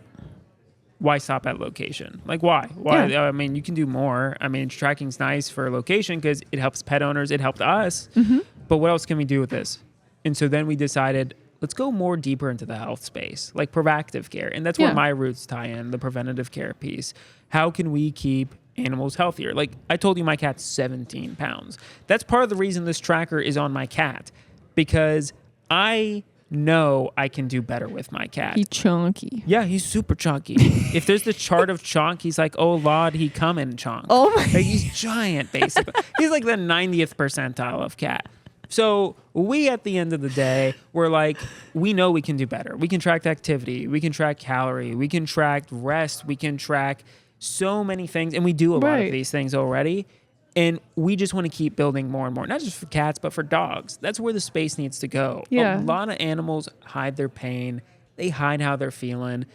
why stop at location? Like why? Yeah. I mean, you can do more. I mean, tracking's nice for location because it helps pet owners. It helped us. Mm-hmm. But what else can we do with this? And so then we decided, let's go more deeper into the health space, like proactive care. And that's where my roots tie in, the preventative care piece. How can we keep animals healthier? Like I told you, my cat's 17 pounds. That's part of the reason this tracker is on my cat, because I know I can do better with my cat. He's chunky. Yeah, he's super chunky. If there's the chart of chunk, he's like, oh Lord, he come in chunk. Oh my. Like, he's giant, basically. He's like the 90th percentile of cat. So we, at the end of the day, we're like, we know we can do better. We can track activity. We can track calorie. We can track rest. We can track so many things. And we do a lot of these things already. And we just want to keep building more and more, not just for cats, but for dogs. That's where the space needs to go. Yeah. A lot of animals hide their pain. They hide how they're feeling.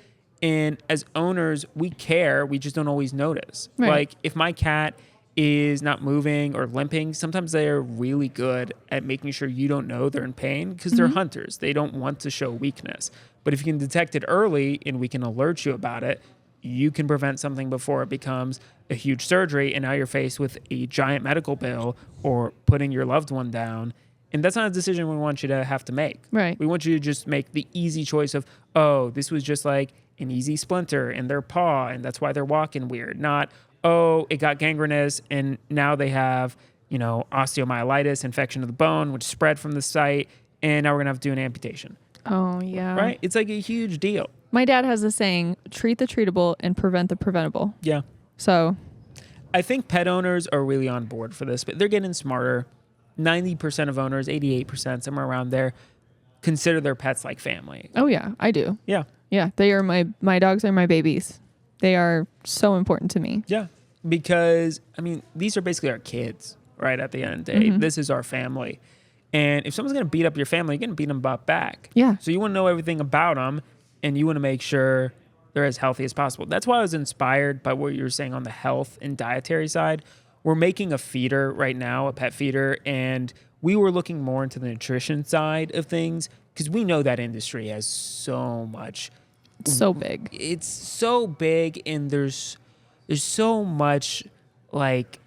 And as owners, we care. We just don't always notice. Right. Like if my cat is not moving or limping, sometimes they're really good at making sure you don't know they're in pain, because they're hunters. They don't want to show weakness. But if you can detect it early and we can alert you about it, you can prevent something before it becomes a huge surgery, and now you're faced with a giant medical bill or putting your loved one down. And that's not a decision we want you to have to make. Right. We want you to just make the easy choice of, oh, this was just like an easy splinter in their paw, and that's why they're walking weird. Not, oh, it got gangrenous, and now they have, osteomyelitis, infection of the bone, which spread from the site, and now we're going to have to do an amputation. Oh, yeah. Right? It's like a huge deal. My dad has a saying, treat the treatable and prevent the preventable. Yeah. So I think pet owners are really on board for this, but they're getting smarter. 90% of owners, 88%, somewhere around there, consider their pets like family. Oh, yeah, I do. Yeah. Yeah, they are my dogs are my babies. They are so important to me. Yeah, because, these are basically our kids, right, at the end of the day. Mm-hmm. This is our family. And if someone's going to beat up your family, you're going to beat them back. Yeah. So you want to know everything about them, and you want to make sure they're as healthy as possible. That's why I was inspired by what you were saying on the health and dietary side. We're making a feeder right now, a pet feeder, and we were looking more into the nutrition side of things because we know that industry has so much. It's so big. It's so big, and there's there's so much like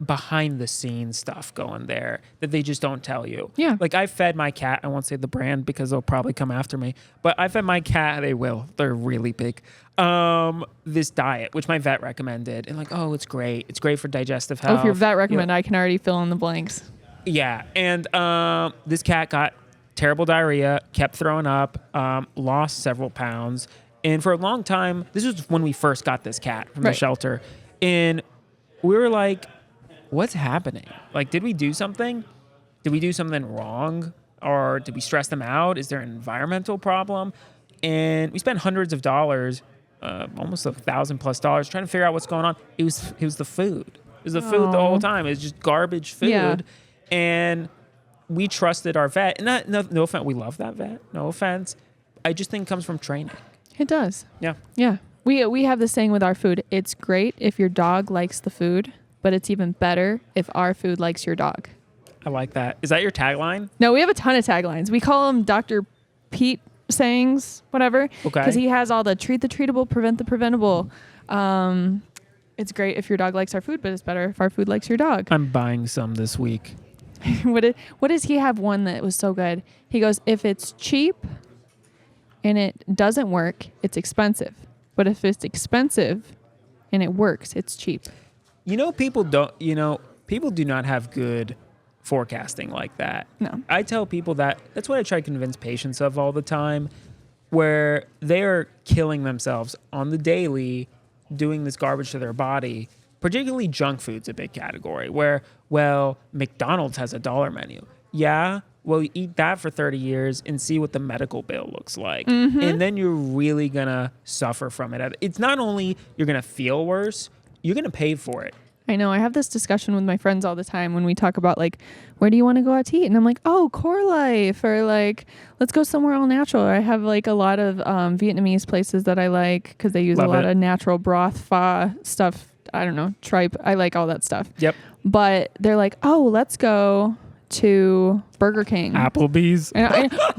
behind the scenes stuff going there that they just don't tell you. Yeah. Like I fed my cat, I won't say the brand because they'll probably come after me, but I fed my cat, they will. They're really big. This diet, which my vet recommended, and like, oh, it's great. It's great for digestive health. Oh, if your vet recommend, You know, I can already fill in the blanks. yeah. And this cat got terrible diarrhea, kept throwing up, lost several pounds. And for a long time, this was when we first got this cat from the shelter. And we were like, what's happening? Like, did we do something? Did we do something wrong? Or did we stress them out? Is there an environmental problem? And we spent hundreds of dollars, almost $1,000+ trying to figure out what's going on. It was the food. It was the food the whole time. It was just garbage food. Yeah. And we trusted our vet. And no offense, we love that vet. No offense. I just think it comes from training. It does. Yeah. Yeah. We have this saying with our food. It's great if your dog likes the food, but it's even better if our food likes your dog. I like that. Is that your tagline? No, we have a ton of taglines. We call them Dr. Pete sayings, whatever. Okay. Because he has all the treat the treatable, prevent the preventable. It's great if your dog likes our food, but it's better if our food likes your dog. I'm buying some this week. What does he have one that was so good? He goes, if it's cheap and it doesn't work, it's expensive. But if it's expensive and it works, it's cheap. People do not have good forecasting like that. No. I tell people that's what I try to convince patients of all the time, where they are killing themselves on the daily doing this garbage to their body. Particularly junk food's a big category where, well, McDonald's has a dollar menu. Yeah, well, you eat that for 30 years and see what the medical bill looks like. Mm-hmm. And then you're really going to suffer from it. It's not only you're going to feel worse, you're going to pay for it. I know. I have this discussion with my friends all the time when we talk about, like, where do you want to go out to eat? And I'm like, oh, Core Life, or like, let's go somewhere all natural. Or I have like a lot of Vietnamese places that I like because they use a lot of natural broth, pho stuff. I don't know, tripe. I like all that stuff. Yep. But they're like, oh, let's go to Burger King. Applebee's.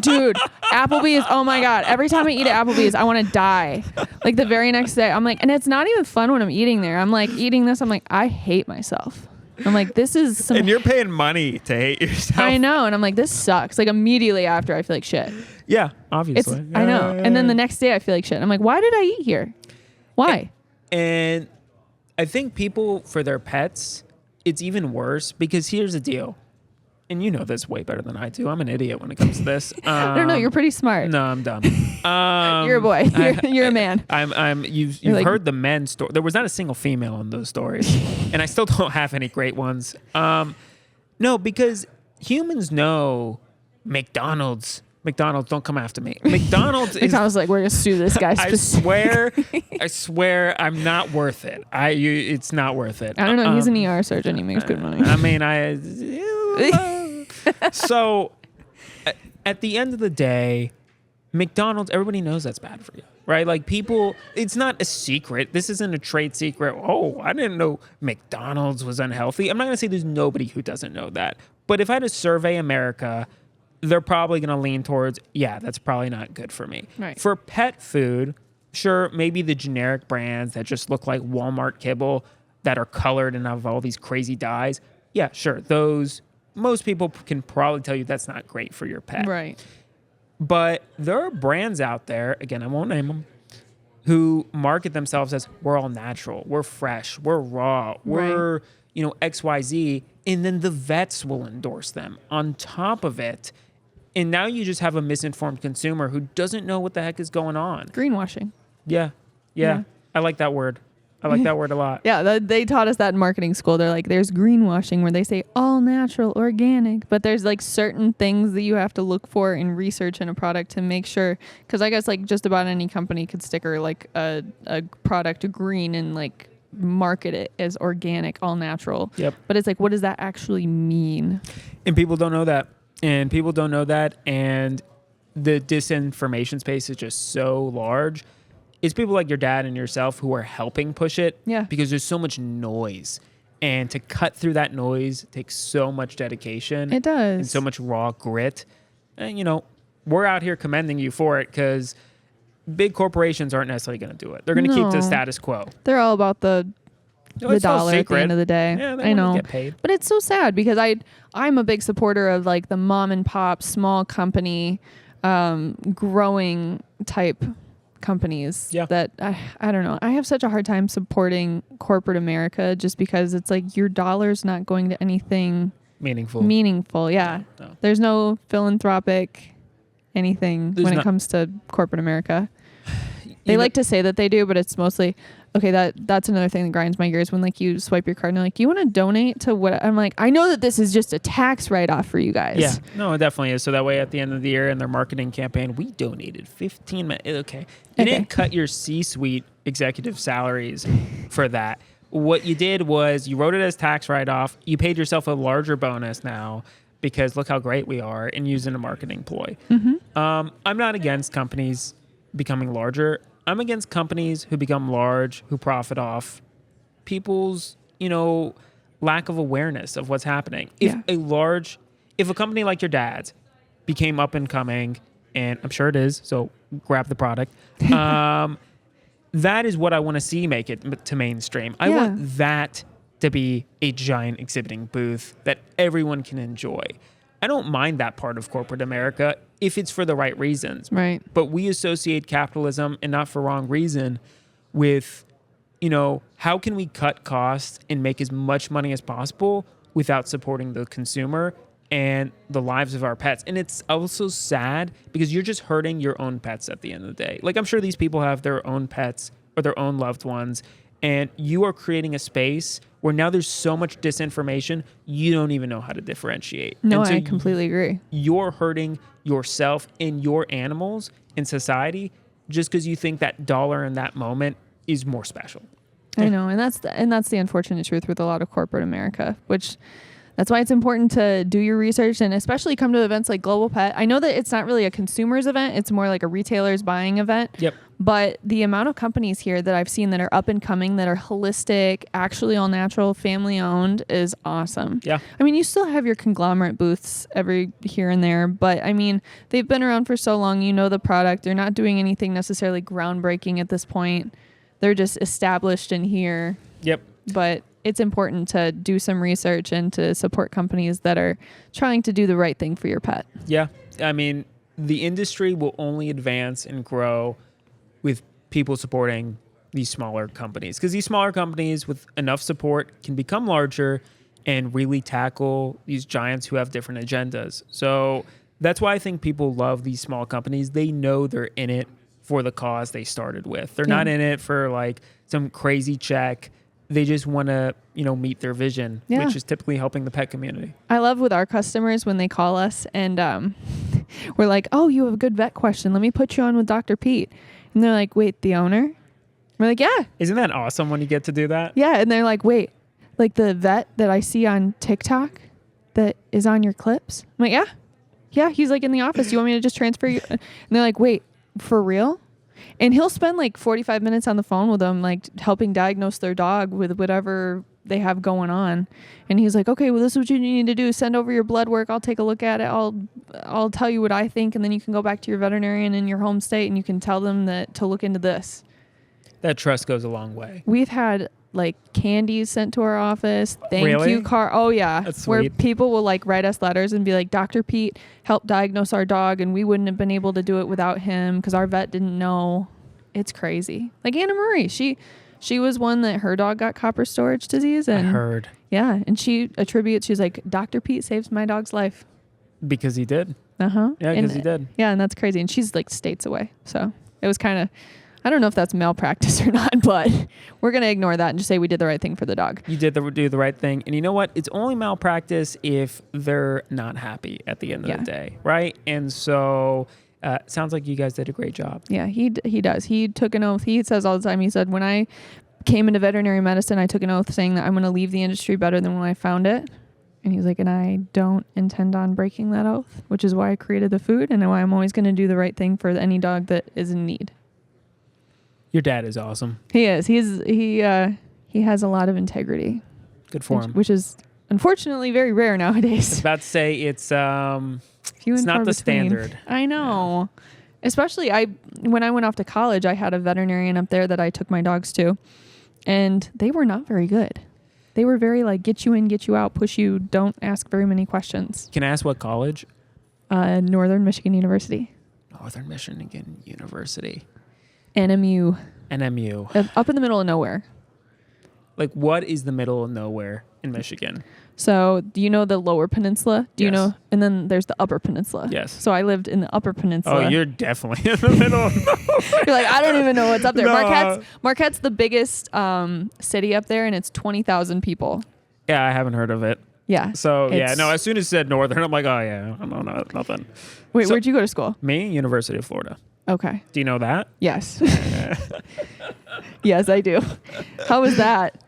Dude, Applebee's. Oh my God. Every time I eat at Applebee's, I want to die. Like the very next day, I'm like, and it's not even fun when I'm eating there. I'm like eating this. I'm like, I hate myself. I'm like, this is some. And you're paying money to hate yourself. I know. And I'm like, this sucks. Like immediately after, I feel like shit. Yeah, obviously. I know. And then the next day, I feel like shit. I'm like, why did I eat here? Why? And I think people, for their pets, it's even worse because here's the deal. And you know this way better than I do. I'm an idiot when it comes to this. I don't know. You're pretty smart. No, I'm dumb. You're a boy. You're a man. You've heard the men story. There was not a single female in those stories, and I still don't have any great ones. No, because humans know McDonald's. McDonald's, don't come after me. McDonald's like, we're gonna sue this guy. I swear, I'm not worth it. It's not worth it. I don't know. He's an ER surgeon. He makes good money. I mean, So, at the end of the day, McDonald's, everybody knows that's bad for you, right? Like people, it's not a secret. This isn't a trade secret. Oh, I didn't know McDonald's was unhealthy. I'm not going to say there's nobody who doesn't know that. But if I had to survey America, they're probably going to lean towards, yeah, that's probably not good for me. Right. For pet food, sure, maybe the generic brands that just look like Walmart kibble that are colored and have all these crazy dyes. Yeah, sure. Those, most people can probably tell you that's not great for your pet. Right. But there are brands out there, again, I won't name them, who market themselves as we're all natural, we're fresh, we're raw, we're, XYZ. And then the vets will endorse them on top of it. And now you just have a misinformed consumer who doesn't know what the heck is going on. Greenwashing. Yeah. I like that word. I like that word a lot. Yeah, they taught us that in marketing school. They're like, there's greenwashing where they say all natural, organic, but there's like certain things that you have to look for in research in a product to make sure. Because I guess like just about any company could sticker like a product green and like market it as organic, all natural. Yep. But it's like, what does that actually mean? And people don't know that. And the disinformation space is just so large. It's people like your dad and yourself who are helping push it. Yeah. Because there's so much noise. And to cut through that noise takes so much dedication. It does. And so much raw grit. And, we're out here commending you for it because big corporations aren't necessarily going to do it. They're going to keep the status quo. They're all about the dollar at the end of the day. Yeah, they I know. get paid. But it's so sad because I'm a big supporter of like the mom and pop small company growing type companies that I don't know. I have such a hard time supporting corporate America just because it's like your dollar's not going to anything meaningful. Yeah. No. There's no philanthropic anything when it comes to corporate America. They like to say that they do, but it's mostly okay. That's another thing that grinds my gears when like you swipe your card and they're like, you want to donate to what? I'm like, I know that this is just a tax write-off for you guys. Yeah, no, it definitely is. So that way at the end of the year in their marketing campaign, we donated 15 minutes. Okay. You didn't cut your C-suite executive salaries for that. What you did was you wrote it as tax write-off. You paid yourself a larger bonus now because look how great we are and using a marketing ploy. Mm-hmm. I'm not against companies becoming larger. I'm against companies who become large, who profit off people's, lack of awareness of what's happening. If a company like your dad's became up and coming, and I'm sure it is, so grab the product. That is what I want to see make it to mainstream. I want that to be a giant exhibiting booth that everyone can enjoy. I don't mind that part of corporate America if it's for the right reasons. Right. But we associate capitalism, and not for wrong reason, with, how can we cut costs and make as much money as possible without supporting the consumer and the lives of our pets. And it's also sad because you're just hurting your own pets at the end of the day. Like, I'm sure these people have their own pets or their own loved ones, and you are creating a space where now there's so much disinformation, you don't even know how to differentiate. No, I completely agree. You're hurting yourself and your animals in society just because you think that dollar in that moment is more special. I know, and that's the unfortunate truth with a lot of corporate America, which that's why it's important to do your research and especially come to events like Global Pet. I know that it's not really a consumer's event. It's more like a retailer's buying event. Yep. But the amount of companies here that I've seen that are up and coming, that are holistic, actually all natural, family owned is awesome. Yeah. I mean, you still have your conglomerate booths every here and there, but I mean, they've been around for so long. You know the product. They're not doing anything necessarily groundbreaking at this point. They're just established in here. Yep. But it's important to do some research and to support companies that are trying to do the right thing for your pet. Yeah. I mean, the industry will only advance and grow with people supporting these smaller companies, because these smaller companies with enough support can become larger and really tackle these giants who have different agendas. So that's why I think people love these small companies. They know they're in it for the cause they started with. They're not in it for like some crazy check. They just want to, meet their vision, which is typically helping the pet community. I love with our customers when they call us and we're like, oh, you have a good vet question. Let me put you on with Dr. Pete. And they're like, wait, the owner? We're like, yeah. Isn't that awesome when you get to do that? Yeah. And they're like, wait, like the vet that I see on TikTok that is on your clips? I'm like, yeah. Yeah. He's like in the office. You want me to just transfer you? And they're like, wait, for real? And he'll spend like 45 minutes on the phone with them, like helping diagnose their dog with whatever they have going on. And he's like, okay, well, this is what you need to do. Send over your blood work. I'll take a look at it. I'll tell you what I think. And then you can go back to your veterinarian in your home state and you can tell them that to look into this. That trust goes a long way. We've had like candies sent to our office. Thank you card. Oh yeah. That's sweet. Where people will like write us letters and be like, Dr. Pete helped diagnose our dog and we wouldn't have been able to do it without him because our vet didn't know. It's crazy. Like Anna Marie, she was one that her dog got copper storage disease. And I heard. Yeah. And she's like, Dr. Pete saves my dog's life. Because he did. Uh-huh. Yeah, because he did. Yeah. And that's crazy. And she's like states away. So it was kind of, I don't know if that's malpractice or not, but we're going to ignore that and just say we did the right thing for the dog. You did do the right thing. And you know what? It's only malpractice if they're not happy at the end of the day, right? And so sounds like you guys did a great job. Yeah, he does. He took an oath. He says all the time, he said, when I came into veterinary medicine, I took an oath saying that I'm going to leave the industry better than when I found it. And he's like, and I don't intend on breaking that oath, which is why I created the food and why I'm always going to do the right thing for any dog that is in need. Your dad is awesome. He is. He has a lot of integrity. Good for him. Which is unfortunately very rare nowadays. I was about to say it's not the standard. I know. Yeah. Especially when I went off to college, I had a veterinarian up there that I took my dogs to, and they were not very good. They were very like, get you in, get you out, push you, don't ask very many questions. Can I ask what college? Northern Michigan University. Northern Michigan University. NMU. Up in the middle of nowhere. Like, what is the middle of nowhere in Michigan? So, do you know the Lower Peninsula? Do you know? And then there's the Upper Peninsula. Yes. So I lived in the Upper Peninsula. Oh, you're definitely in the middle of nowhere. You're like, I don't even know what's up there. No. Marquette's the biggest city up there, and it's 20,000 people. Yeah, I haven't heard of it. Yeah. So, as soon as it said Northern, I'm like, oh, yeah, I don't know, nothing. Wait, where'd you go to school? Me, University of Florida. Okay. Do you know that? Yes. Yes, I do. How was that?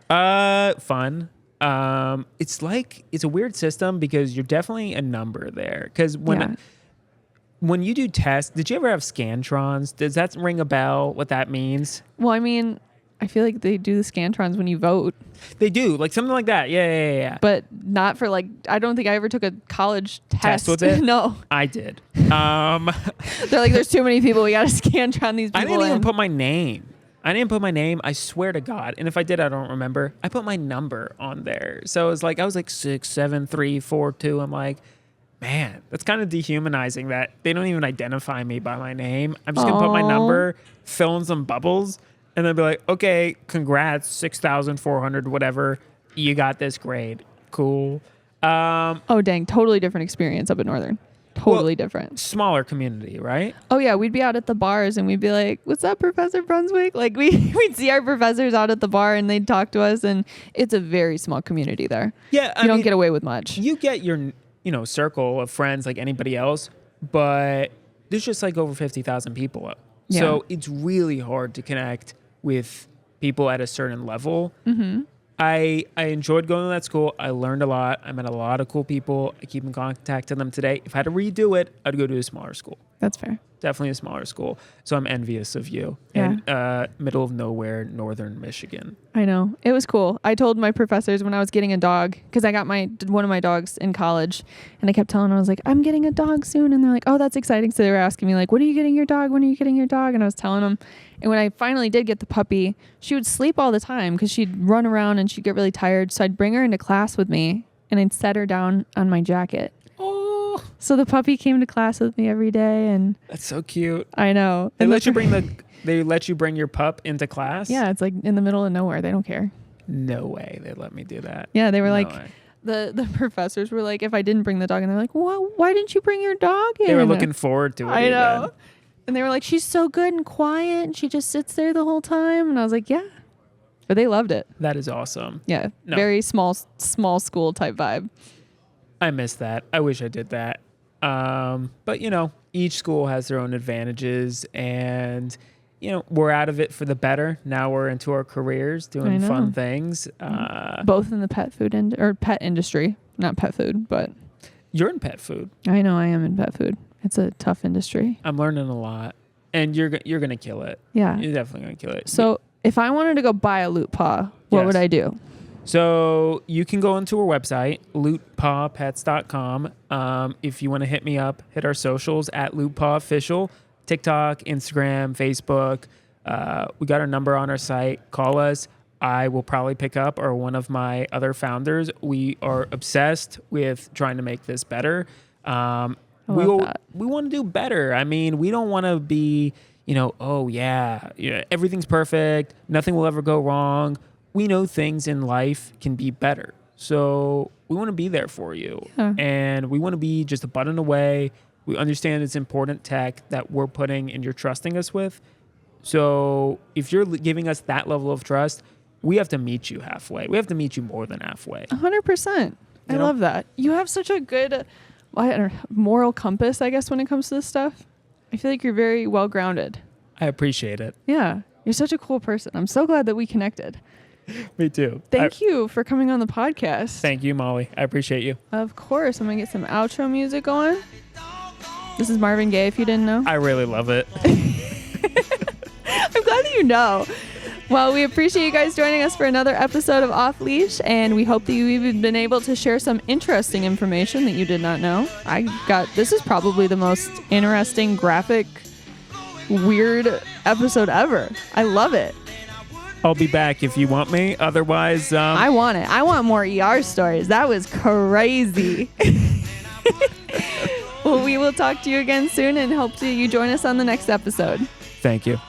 Fun. It's a weird system because you're definitely a number there. Because when you do tests, did you ever have Scantrons? Does that ring a bell? What that means? Well, I mean, I feel like they do the Scantrons when you vote. They do, like something like that. Yeah. But not for like, I don't think I ever took a college test. With it? No. I did. They're like, there's too many people. We got to Scantron these people. I didn't even put my name. I swear to God. And if I did, I don't remember. I put my number on there. So it was like, I was like 6, 7, 3, 4, 2. I'm like, man, that's kind of dehumanizing that they don't even identify me by my name. I'm just going to put my number, fill in some bubbles, and then be like, okay, congrats, 6,400, whatever. You got this grade. Cool. Oh, dang. Totally different experience up at Northern. Totally different. Smaller community, right? Oh, yeah. We'd be out at the bars and we'd be like, what's up, Professor Brunswick? Like, we'd see our professors out at the bar and they'd talk to us. And it's a very small community there. Yeah. You don't get away with much. You get your, circle of friends like anybody else, but there's just like over 50,000 people. Yeah. So it's really hard to connect with people at a certain level. Mm-hmm. I enjoyed going to that school. I learned a lot. I met a lot of cool people. I keep in contact with them today. If I had to redo it, I'd go to a smaller school. That's fair. Definitely a smaller school. So I'm envious of you. Yeah. And middle of nowhere, Northern Michigan. I know. It was cool. I told my professors when I was getting a dog, because I got one of my dogs in college, and I kept telling them, I was like, I'm getting a dog soon. And they're like, oh, that's exciting. So they were asking me, like, when are you getting your dog? When are you getting your dog? And I was telling them. And when I finally did get the puppy, she would sleep all the time because she'd run around and she'd get really tired. So I'd bring her into class with me, and I'd set her down on my jacket. Oh. So the puppy came to class with me every day, and that's so cute. I know. They let you bring your pup into class? Yeah, it's like in the middle of nowhere. They don't care. No way they let me do that. Yeah, they were no like, way. the professors were like, if I didn't bring the dog, and they're like, well, why didn't you bring your dog in? They were looking forward to it. I know. And they were like, she's so good and quiet, and she just sits there the whole time. And I was like, yeah. But they loved it. That is awesome. Yeah. No. Very small school type vibe. I miss that. I wish I did that. But, each school has their own advantages, and, we're out of it for the better. Now we're into our careers, doing fun things. Both in the pet industry, not pet food, but. You're in pet food. I know I am in pet food. It's a tough industry. I'm learning a lot, and you're going to kill it. Yeah. You're definitely going to kill it. So if I wanted to go buy a loot paw, what would I do? So you can go into our website, lootpawpets.com. If you want to hit me up, hit our socials at lootpawofficial, TikTok, Instagram, Facebook. We got our number on our site. Call us. I will probably pick up, or one of my other founders. We are obsessed with trying to make this better. We want to do better. I mean, we don't want to be, everything's perfect. Nothing will ever go wrong. We know things in life can be better. So we want to be there for you. Yeah. And we want to be just a button away. We understand it's important tech that we're putting and you're trusting us with. So if you're giving us that level of trust, we have to meet you halfway. We have to meet you more than halfway. 100%. I love that. You have such a good moral compass, I guess, when it comes to this stuff. I feel like you're very well grounded. I appreciate it. Yeah. You're such a cool person. I'm so glad that we connected. Me too. Thank you for coming on the podcast. Thank you, Molly. I appreciate you. Of course. I'm going to get some outro music going. This is Marvin Gaye, if you didn't know. I really love it. I'm glad that you know. Well, we appreciate you guys joining us for another episode of Off Leash, and we hope that you've been able to share some interesting information that you did not know. This is probably the most interesting graphic weird episode ever. I love it. I'll be back if you want me. Otherwise, I want it. I want more ER stories. That was crazy. Well, we will talk to you again soon and hope to you join us on the next episode. Thank you.